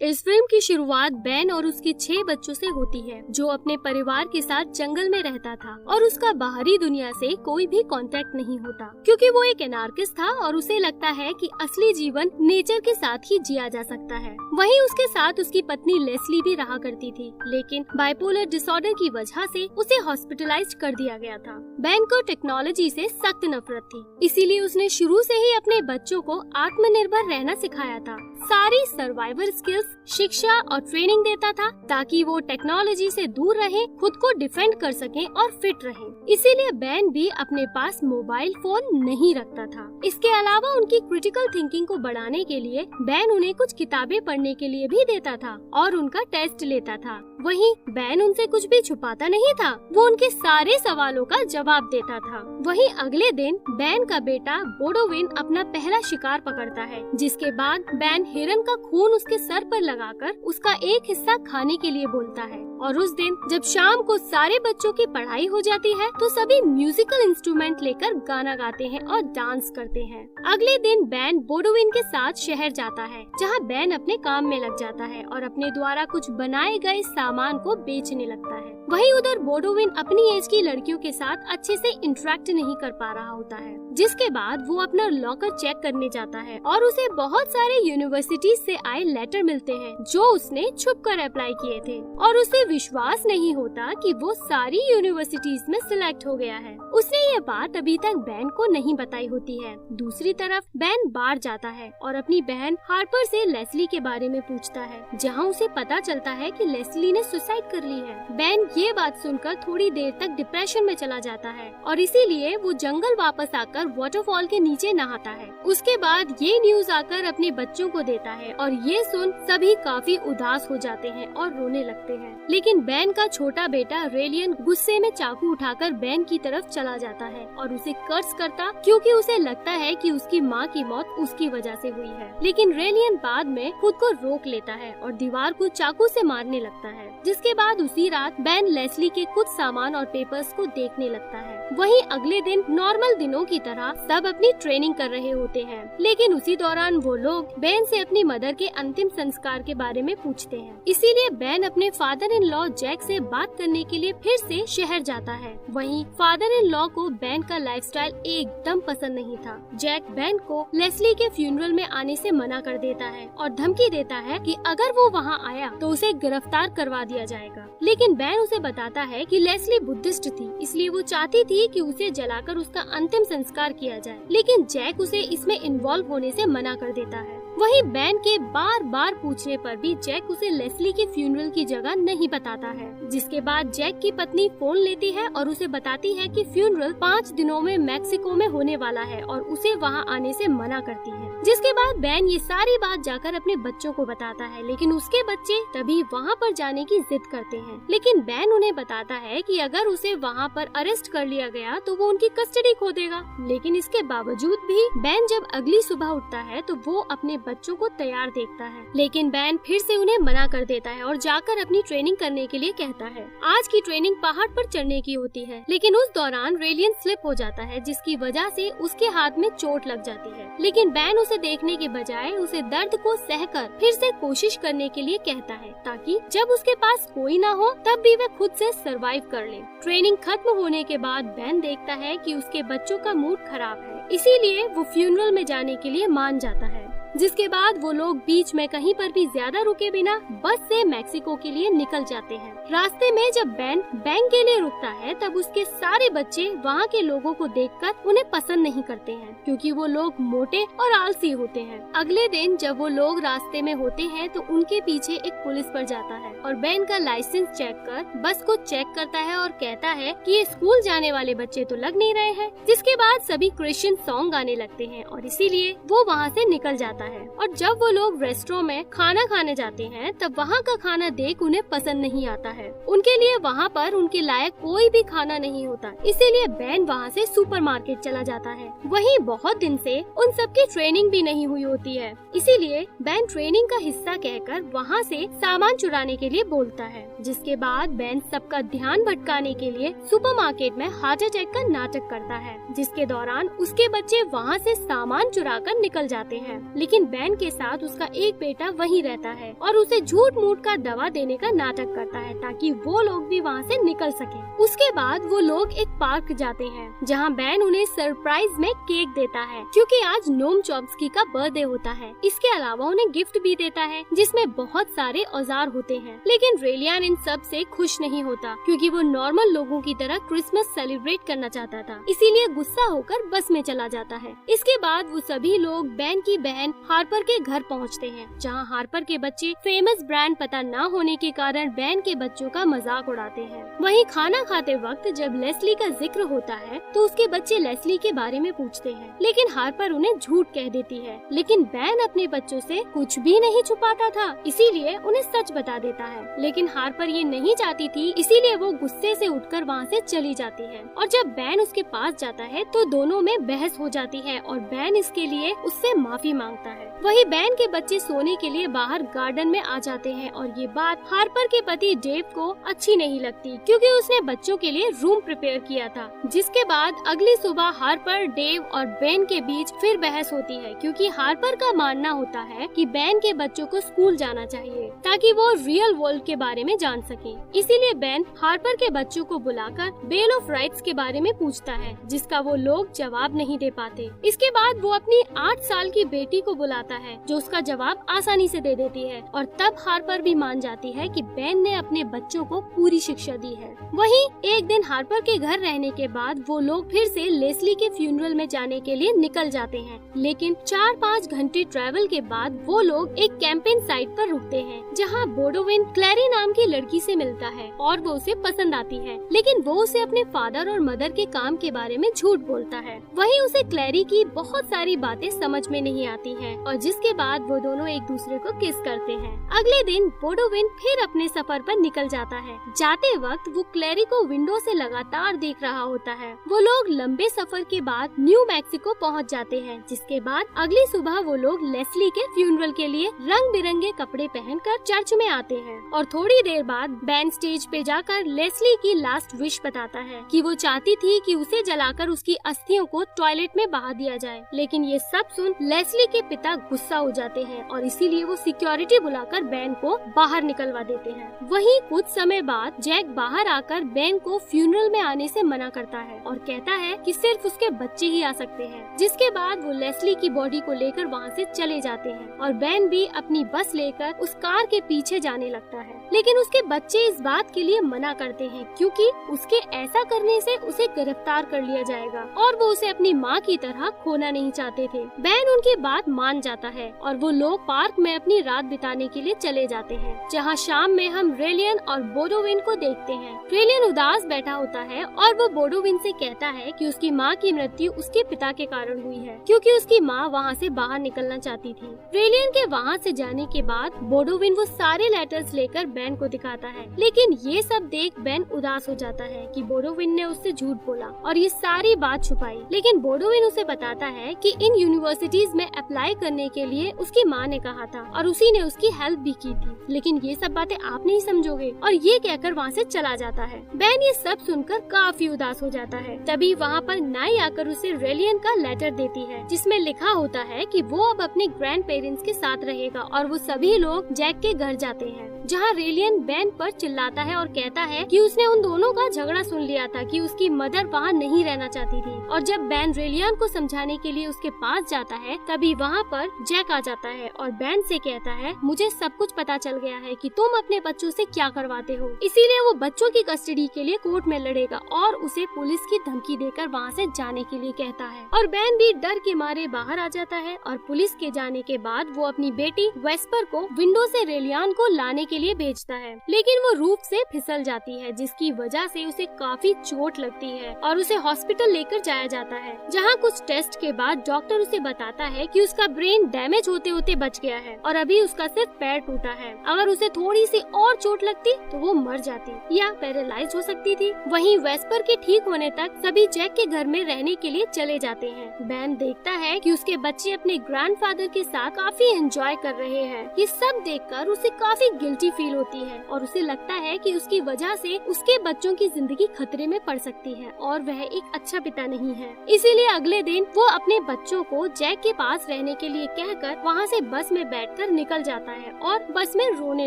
इस फिल्म की शुरुआत बेन और उसके 6 बच्चों से होती है, जो अपने परिवार के साथ जंगल में रहता था और उसका बाहरी दुनिया से कोई भी कांटेक्ट नहीं होता, क्योंकि वो एक एनार्किस्ट था और उसे लगता है कि असली जीवन नेचर के साथ ही जिया जा सकता है। वहीं उसके साथ उसकी पत्नी लेस्ली भी रहा करती थी, लेकिन बाइपोलर डिसऑर्डर की वजह से उसे हॉस्पिटलाइज्ड कर दिया गया था। बेन को टेक्नोलॉजी से सख्त नफरत थी, इसीलिए उसने शुरू से ही अपने बच्चों को आत्मनिर्भर रहना सिखाया था। सारी सर्वाइवल स्किल्स, शिक्षा और ट्रेनिंग देता था ताकि वो टेक्नोलॉजी से दूर रहे, खुद को डिफेंड कर सके और फिट रहे। इसीलिए बेन भी अपने पास मोबाइल फोन नहीं रखता था। इसके अलावा उनकी क्रिटिकल थिंकिंग को बढ़ाने के लिए बेन उन्हें कुछ किताबें पढ़ने के लिए भी देता था और उनका टेस्ट लेता था। वहीं बेन उनसे कुछ भी छुपाता नहीं था, वो उनके सारे सवालों का जवाब देता था। वहीं अगले दिन बेन का बेटा बोडोविन अपना पहला शिकार पकड़ता है, जिसके बाद बेन हिरन का खून उसके सर पर लगाकर उसका एक हिस्सा खाने के लिए बोलता है। और उस दिन जब शाम को सारे बच्चों की पढ़ाई हो जाती है तो सभी म्यूजिकल इंस्ट्रूमेंट लेकर गाना गाते हैं और डांस करते हैं। अगले दिन बेन बोडोविन के साथ शहर जाता है, जहां बेन अपने काम में लग जाता है और अपने द्वारा कुछ बनाए गए सामान को बेचने लगता है। वहीं उधर बोडोविन अपनी एज की लड़कियों के साथ अच्छे से इंटरेक्ट नहीं कर पा रहा होता है, जिसके बाद वो अपना लॉकर चेक करने जाता है और उसे बहुत सारे यूनिवर्सिटीज से आए लेटर मिलते हैं जो उसने छुपकर अप्लाई किए थे, और उसे विश्वास नहीं होता कि वो सारी यूनिवर्सिटीज में सिलेक्ट हो गया है। उसने ये बात अभी तक बेन को नहीं बताई होती है। दूसरी तरफ बेन बार जाता है और अपनी बहन हार्पर से लेस्ली के बारे में पूछता है, जहाँ उसे पता चलता है कि लेस्ली ने सुसाइड कर ली है। बेन ये बात सुनकर थोड़ी देर तक डिप्रेशन में चला जाता है और इसीलिए वो जंगल वापस आकर वाटरफॉल के नीचे नहाता है। उसके बाद ये न्यूज आकर अपने बच्चों को देता है और ये सुन सभी काफी उदास हो जाते हैं और रोने लगते हैं। लेकिन बेन का छोटा बेटा रेलियन गुस्से में चाकू उठाकर बेन की तरफ चला जाता है और उसे कर्स करता, क्योंकि उसे लगता है कि उसकी माँ की मौत उसकी वजह से हुई है। लेकिन रेलियन बाद में खुद को रोक लेता है और दीवार को चाकू से मारने लगता है। जिसके बाद उसी रात बेन लेस्ली के कुछ सामान और पेपर्स को देखने लगता है। वहीं अगले दिन नॉर्मल दिनों की तरह सब अपनी ट्रेनिंग कर रहे होते हैं, लेकिन उसी दौरान वो लोग बेन से अपनी मदर के अंतिम संस्कार के बारे में पूछते हैं। इसीलिए बेन अपने फादर इन लॉ जैक से बात करने के लिए फिर से शहर जाता है। वहीं फादर इन लॉ को बेन का लाइफस्टाइल एकदम पसंद नहीं था। जैक बेन को लेस्ली के फ्यूनरल में आने से मना कर देता है और धमकी देता है कि अगर वो वहाँ आया तो उसे गिरफ्तार करवा दिया जाएगा। लेकिन बेन उसे बताता है कि लेस्ली बुद्धिस्ट थी, इसलिए वो चाहती थी कि उसे जलाकर उसका अंतिम संस्कार किया जाए, लेकिन जैक उसे इसमें इन्वॉल्व होने से मना कर देता है। वहीं बेन के बार बार पूछने पर भी जैक उसे लेस्ली के फ्यूनरल की जगह नहीं बताता है। जिसके बाद जैक की पत्नी फोन लेती है और उसे बताती है कि फ्यूनरल 5 दिनों में मैक्सिको में होने वाला है और उसे वहां आने से मना करती है। जिसके बाद बेन ये सारी बात जाकर अपने बच्चों को बताता है, लेकिन उसके बच्चे तभी वहां पर जाने की जिद करते हैं। लेकिन बेन उन्हें बताता है कि अगर उसे वहां पर अरेस्ट कर लिया गया तो वो उनकी कस्टडी खो देगा। लेकिन इसके बावजूद भी बेन जब अगली सुबह उठता है तो वो अपने बच्चों को तैयार देखता है, लेकिन बेन फिर से उन्हें मना कर देता है और जाकर अपनी ट्रेनिंग करने के लिए कहता है। आज की ट्रेनिंग पहाड़ पर चढ़ने की होती है, लेकिन उस दौरान रेलियन स्लिप हो जाता है, जिसकी वजह से उसके हाथ में चोट लग जाती है। लेकिन बेन उसे देखने के बजाय उसे दर्द को सहकर फिर से कोशिश करने के लिए कहता है, ताकि जब उसके पास कोई ना हो तब भी वह खुद से सरवाइव कर ले। ट्रेनिंग खत्म होने के बाद बेन देखता है कि उसके बच्चों का मूड खराब है, इसीलिए वो फ्यूनरल में जाने के लिए मान जाता है। जिसके बाद वो लोग बीच में कहीं पर भी ज्यादा रुके बिना बस से मैक्सिको के लिए निकल जाते हैं। रास्ते में जब बेन बैंक के लिए रुकता है तब उसके सारे बच्चे वहाँ के लोगों को देखकर उन्हें पसंद नहीं करते हैं, क्योंकि वो लोग मोटे और आलसी होते हैं। अगले दिन जब वो लोग रास्ते में होते हैं तो उनके पीछे एक पुलिस पर जाता है और बेन का लाइसेंस चेक कर बस को चेक करता है और कहता है कि ये स्कूल जाने वाले बच्चे तो लग नहीं रहे हैं। जिसके बाद सभी क्रिश्चियन सॉन्ग गाने लगते हैं और इसीलिए वो वहाँ से निकल जाता है। और जब वो लोग रेस्टोरेंट में खाना खाने जाते हैं तब वहाँ का खाना देख उन्हें पसंद नहीं आता है। उनके लिए वहाँ पर उनके लायक कोई भी खाना नहीं होता, इसीलिए बेन वहाँ से सुपरमार्केट चला जाता है। वहीं बहुत दिन से उन सबकी ट्रेनिंग भी नहीं हुई होती है, इसीलिए बेन ट्रेनिंग का हिस्सा कहकर वहाँ से सामान चुराने के लिए बोलता है। जिसके बाद बेन सबका ध्यान भटकाने के लिए सुपरमार्केट में हार्ट अटैक का नाटक करता है, जिसके दौरान उसके बच्चे वहाँ से सामान चुरा कर निकल जाते हैं। लेकिन लेकिन बैन के साथ उसका एक बेटा वहीं रहता है और उसे झूठ मूठ का दवा देने का नाटक करता है ताकि वो लोग भी वहाँ से निकल सके। उसके बाद वो लोग एक पार्क जाते हैं जहाँ बैन उन्हें सरप्राइज में केक देता है क्योंकि आज नोम चॉम्स्की का बर्थडे होता है। इसके अलावा उन्हें गिफ्ट भी देता है जिसमें बहुत सारे औजार होते हैं। लेकिन रेलियन इन सब से खुश नहीं होता क्योंकि वो नॉर्मल लोगों की तरह क्रिसमस सेलिब्रेट करना चाहता था, इसीलिए गुस्सा होकर बस में चला जाता है। इसके बाद वो सभी लोग बैन की बहन हार्पर के घर पहुँचते हैं जहाँ हार्पर के बच्चे फेमस ब्रांड पता न होने के कारण बैन के बच्चों का मजाक उड़ाते हैं। वहीं खाना खाते वक्त जब लेस्ली का जिक्र होता है तो उसके बच्चे लेस्ली के बारे में पूछते हैं, लेकिन हार्पर उन्हें झूठ कह देती है। लेकिन बैन अपने बच्चों से कुछ भी नहीं छुपाता था, इसीलिए उन्हें सच बता देता है। लेकिन हार्पर ये नहीं चाहती थी, इसीलिए वो गुस्से से उठकर वहाँ से चली जाती है। और जब बैन उसके पास जाता है तो दोनों में बहस हो जाती है और बैन इसके लिए उससे माफी मांगता है। वही बैन के बच्चे सोने के लिए बाहर गार्डन में आ जाते हैं और ये बात हार्पर के पति डेव को अच्छी नहीं लगती क्योंकि उसने बच्चों के लिए रूम प्रिपेयर किया था। जिसके बाद अगली सुबह हार्पर, डेव और बैन के बीच फिर बहस होती है क्योंकि हार्पर का मानना होता है कि बैन के बच्चों को स्कूल जाना चाहिए ताकि वो रियल वर्ल्ड के बारे में जान सके। इसीलिए बैन हार्पर के बच्चों को बुलाकर बिल ऑफ राइट्स के बारे में पूछता है जिसका वो लोग जवाब नहीं दे पाते। इसके बाद वो अपनी 8 साल की बेटी को बुलाता है जो उसका जवाब आसानी से दे देती है और तब हार्पर भी मान जाती है कि बैन ने अपने बच्चों को पूरी शिक्षा दी है। वहीं एक दिन हार्पर के घर रहने के बाद वो लोग फिर से लेस्ली के फ्यूनरल में जाने के लिए निकल जाते हैं, लेकिन 4-5 घंटे ट्रैवल के बाद वो लोग एक कैंपेन साइट पर रुकते हैं जहां बोडोविन क्लैरी नाम की लड़की से मिलता है और वो उसे पसंद आती है, लेकिन वो उसे अपने फादर और मदर के काम के बारे में झूठ बोलता है। वहीं उसे क्लैरी की बहुत सारी बातें समझ में नहीं आती हैं और जिसके बाद वो दोनों एक दूसरे को किस करते हैं। अगले दिन बोडोविन फिर अपने सफर पर निकल जाता है। जाते वक्त वो क्लैरी को विंडो से लगातार देख रहा होता है। वो लोग लंबे सफर के बाद न्यू मैक्सिको पहुंच जाते हैं, जिसके बाद अगली सुबह वो लोग लेस्ली के फ्यूनरल के लिए रंग बिरंगे कपड़े पहनकर चर्च में आते हैं और थोड़ी देर बाद बैंड स्टेज पे जाकर लेस्ली की लास्ट विश बताता है कि वो चाहती थी कि उसे जलाकर उसकी अस्थियों को टॉयलेट में बहा दिया जाए। लेकिन ये सब सुन लेस्ली के पिता गुस्सा हो जाते हैं और इसीलिए वो सिक्योरिटी बुलाकर बैन को बाहर निकलवा देते हैं। वहीं कुछ समय बाद जैक बाहर आकर बैन को फ्यूनरल में आने से मना करता है और कहता है कि सिर्फ उसके बच्चे ही आ सकते हैं। जिसके बाद वो लेस्ली की बॉडी को लेकर वहाँ से चले जाते हैं और बैन भी अपनी बस लेकर उस कार के पीछे जाने लगता है। लेकिन उसके बच्चे इस बात के लिए मना करते हैं क्योंकि उसके ऐसा करने से उसे गिरफ्तार कर लिया जाएगा और वो उसे अपनी माँ की तरह खोना नहीं चाहते थे। बैन उनकी बात मान जाता है और वो लोग पार्क में अपनी रात बिताने के लिए चले जाते हैं, जहाँ शाम में हम रेलियन और बोडोविन को देखते हैं। रेलियन उदास बैठा होता है और वो बोडोविन से कहता है कि उसकी माँ की मृत्यु उसके पिता के कारण हुई है क्योंकि उसकी माँ वहाँ से बाहर निकलना चाहती थी। रेलियन के वहाँ से जाने के बाद बोडोविन वो सारे लेटर्स लेकर बैन को दिखाता है, लेकिन ये सब देख बैन उदास हो जाता है कि बोडोविन ने उससे झूठ बोला और ये सारी बात छुपाई। लेकिन बोडोविन उसे बताता है कि इन यूनिवर्सिटीज में अप्लाई करने के लिए उसकी माँ ने कहा था और उसी ने उसकी हेल्प भी की थी, लेकिन ये सब बातें आप नहीं समझोगे, और ये कहकर वहाँ से चला जाता है। बैन ये सब सुनकर काफी उदास हो जाता है। तभी वहाँ पर नाई आकर उसे रेलियन का लेटर देती है जिसमें लिखा होता है कि वो अब अपने ग्रैंड पेरेंट्स के साथ रहेगा और वो सभी लोग जैक के घर जाते हैं, जहाँ रेलियन बैन पर चिल्लाता है और कहता है कि उसने उन दोनों का झगड़ा सुन लिया था कि उसकी मदर वहाँ नहीं रहना चाहती थी। और जब बैन रेलियन को समझाने के लिए उसके पास जाता है तभी वहाँ पर जैक आ जाता है और बैन से कहता है, मुझे सब कुछ पता चल गया है कि तुम अपने बच्चों से क्या करवाते हो, इसीलिए वो बच्चों की कस्टडी के लिए कोर्ट में लड़ेगा और उसे पुलिस की धमकी देकर वहाँ से जाने के लिए कहता है। और बैन भी डर के मारे बाहर आ जाता है और पुलिस के जाने के बाद वो अपनी बेटी वेस्पर को विंडो से रेलियन को लाने के लिए भेजता है, लेकिन वो रूफ से फिसल जाती है जिसकी वजह से उसे काफी चोट लगती है और उसे हॉस्पिटल लेकर जाया जाता है, जहाँ कुछ टेस्ट के बाद डॉक्टर उसे बताता है कि उसका ब्रेन डैमेज होते होते बच गया है और अभी उसका सिर्फ पैर टूटा है। अगर उसे थोड़ी सी और चोट लगती तो वो मर जाती या पैरालाइज हो सकती थी। वहीं वेस्पर के ठीक होने तक सभी जैक के घर में रहने के लिए चले जाते हैं। बैन देखता है कि उसके बच्चे अपने ग्रैंडफादर के साथ काफी एंजॉय कर रहे हैं। ये सब देखकर उसे काफी गिल्टी फील होती है और उसे लगता है कि उसकी वजह से उसके बच्चों की जिंदगी खतरे में पड़ सकती है और वह एक अच्छा पिता नहीं है। इसीलिए अगले दिन वो अपने बच्चों को जैक के पास रहने करने के लिए कहकर वहाँ से बस में बैठकर निकल जाता है और बस में रोने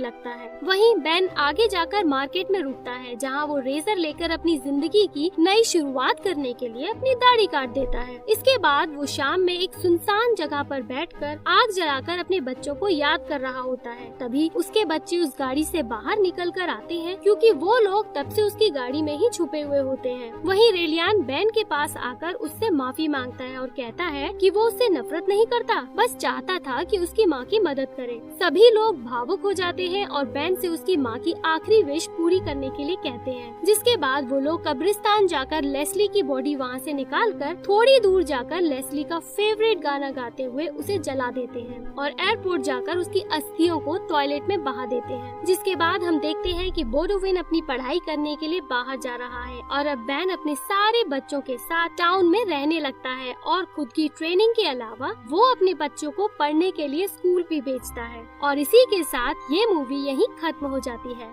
लगता है। वहीं बेन आगे जाकर मार्केट में रुकता है, जहाँ वो रेजर लेकर अपनी जिंदगी की नई शुरुआत करने के लिए अपनी दाढ़ी काट देता है। इसके बाद वो शाम में एक सुनसान जगह पर बैठकर आग जलाकर अपने बच्चों को याद कर रहा होता है। तभी उसके बच्चे उस गाड़ी से बाहर निकल कर आते हैं, क्योंकि वो लोग तब से उसकी गाड़ी में ही छुपे हुए होते हैं। वहीं रेलियान बेन के पास आकर उससे माफी मांगता है और कहता है कि वो उससे नफरत नहीं करता, बस चाहता था कि उसकी माँ की मदद करे। सभी लोग भावुक हो जाते हैं और बेन से उसकी माँ की आखिरी विश पूरी करने के लिए कहते हैं। जिसके बाद वो लोग कब्रिस्तान जाकर लेस्ली की बॉडी वहाँ से निकालकर थोड़ी दूर जाकर लेस्ली का फेवरेट गाना गाते हुए उसे जला देते हैं और एयरपोर्ट जाकर उसकी अस्थियों को टॉयलेट में बहा देते हैं। जिसके बाद हम देखते हैं कि बोडोविन अपनी पढ़ाई करने के लिए बाहर जा रहा है और अब बेन अपने सारे बच्चों के साथ टाउन में रहने लगता है और खुद की ट्रेनिंग के अलावा वो अपने बच्चों को पढ़ने के लिए स्कूल भी भेजता है। और इसी के साथ ये मूवी यहीं खत्म हो जाती है।